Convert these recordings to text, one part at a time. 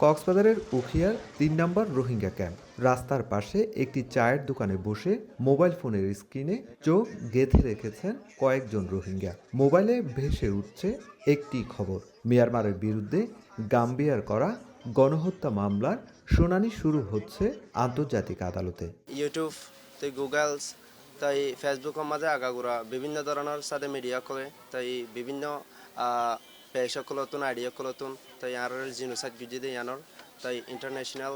কক্সবাজারের উখিয়ার ৩ নম্বর রোহিঙ্গা ক্যাম্প। রাস্তার পাশে একটি চায়ের দোকানে বসে মোবাইল ফোনের স্ক্রিনে চোখ গেঁথে রেখেছেন কয়েকজন রোহিঙ্গা। মোবাইলে ভেসে উঠছে একটি খবর, মিয়ানমারের বিরুদ্ধে গাম্বিয়ার করা গণহত্যা মামলার শুনানি শুরু হচ্ছে আন্তর্জাতিক আদালতে। ইউটিউব, তাই গুগলস, তাই ফেসবুকের মাঝে আগাগোড়া বিভিন্ন ধরনের সাথে মিডিয়া করে, তাই বিভিন্ন পেশকলতুন আইডিয়াকলতুন তাই আর জিনোসাইড বিজিদে ইয়ানোর তাই ইন্টারন্যাশনাল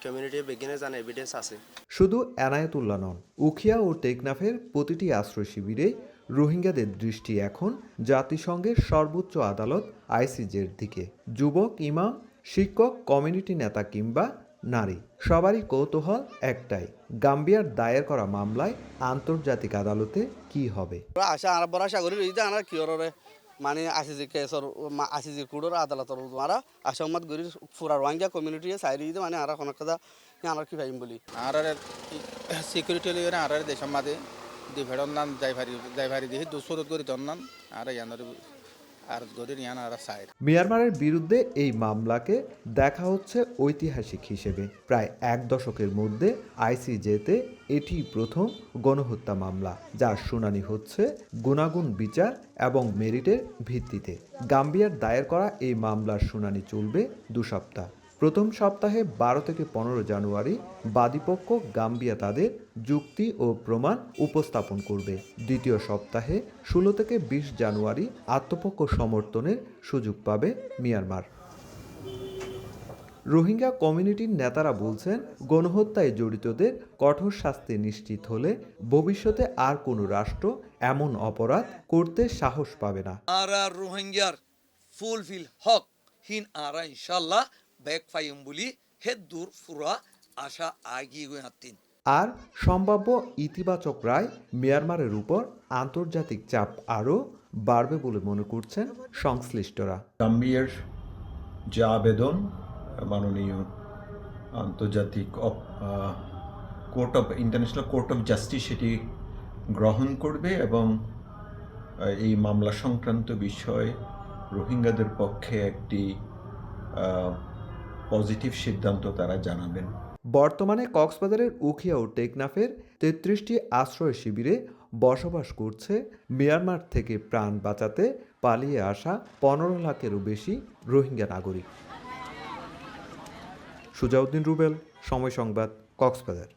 কমিউনিটি বেগিনে জানা এভিডেন্স আছে। শুধু এনায়েতুল্লাহ নন, উখিয়া ও টেকনাফের প্রতিটি আশ্রয় শিবিরে রোহিঙ্গাদের দৃষ্টি এখন জাতিসংঘের সর্বোচ্চ আদালত আইসিজের দিকে। যুবক, ইমাম, শিক্ষক, কমিউনিটি নেতা কিংবা নারী, সবারই কৌতূহল একটাই, গাম্বিয়ার দায়ের করা মামলায় আন্তর্জাতিক আদালতে কি হবে। আশা আর বড় আশা করি রইতে আনার কি ওরে মানে আইসিজি কেসর আইসিজি কুড়োর আদালতর দ্বারা আশামাত গরি ফুরা রোহিঙ্গা কমিউনিটি সাইরি দিতে মানে আর কোনো কথা আনার কি ভাইম বলি আর সিকিউরিটি লিয়ে আর দেশের মাঝে ডিভাইডর নাম যাইভারি দিয়ে দুশোরত করি তোর নাম আর ইয়ানোর আর গরির ইয়ান আর সাইড। মিয়ানমারের বিরুদ্ধে এই মামলাকে দেখা হচ্ছে ঐতিহাসিক হিসেবে। প্রায় এক দশকের মধ্যে আইসিজেতে এটি প্রথম গণহত্যা মামলা, যার শুনানি হচ্ছে গুণাগুণ বিচার এবং মেরিটের ভিত্তিতে। গাম্বিয়ার দায়ের করা এই মামলার শুনানি চলবে 2 সপ্তাহ। প্রথম সপ্তাহে 12 থেকে 15 জানুয়ারি বাদীপক্ষ গাম্বিয়া তাদের যুক্তি ও প্রমাণ উপস্থাপন করবে। দ্বিতীয় সপ্তাহে 16 থেকে 20 জানুয়ারি আত্মপক্ষ সমর্থনের সুযোগ পাবে মিয়ানমার। রোহিঙ্গা কমিউনিটির নেতারা বলছেন, গণহত্যায় জড়িতদের কঠোর শাস্তি নিশ্চিত হলে ভবিষ্যতে আর কোনো রাষ্ট্র এমন অপরাধ করতে সাহস পাবে না। আর রোহিঙ্গার ফুলফিল হক হিন আর ইনশাল্লাহ ব্যাক ফাইম বলি হে দূর ফুরা আশা আগিয়ে গই হাতিন। আর সম্ভাব্য ইতিবাচক রায় মিয়ানমারের উপর আন্তর্জাতিক চাপ আরও বাড়বে বলে মনে করছেন সংশ্লিষ্টরা। গাম্বিয়ার যে আবেদন মাননীয় আন্তর্জাতিক ইন্টারন্যাশনাল কোর্ট অফ জাস্টিস সেটি গ্রহণ করবে এবং এই মামলা সংক্রান্ত বিষয়ে রোহিঙ্গাদের পক্ষে একটি পজিটিভ সিদ্ধান্ত তারা জানাবেন। বর্তমানে কক্সবাজারের উখিয়া ও টেকনাফের 33টি আশ্রয় শিবিরে বসবাস করছে মিয়ানমার থেকে প্রাণ বাঁচাতে পালিয়ে আসা 15 লাখেরও বেশি রোহিঙ্গা নাগরিক। সুজাউদ্দিন রুবেল, সময় সংবাদ, কক্সবাজার।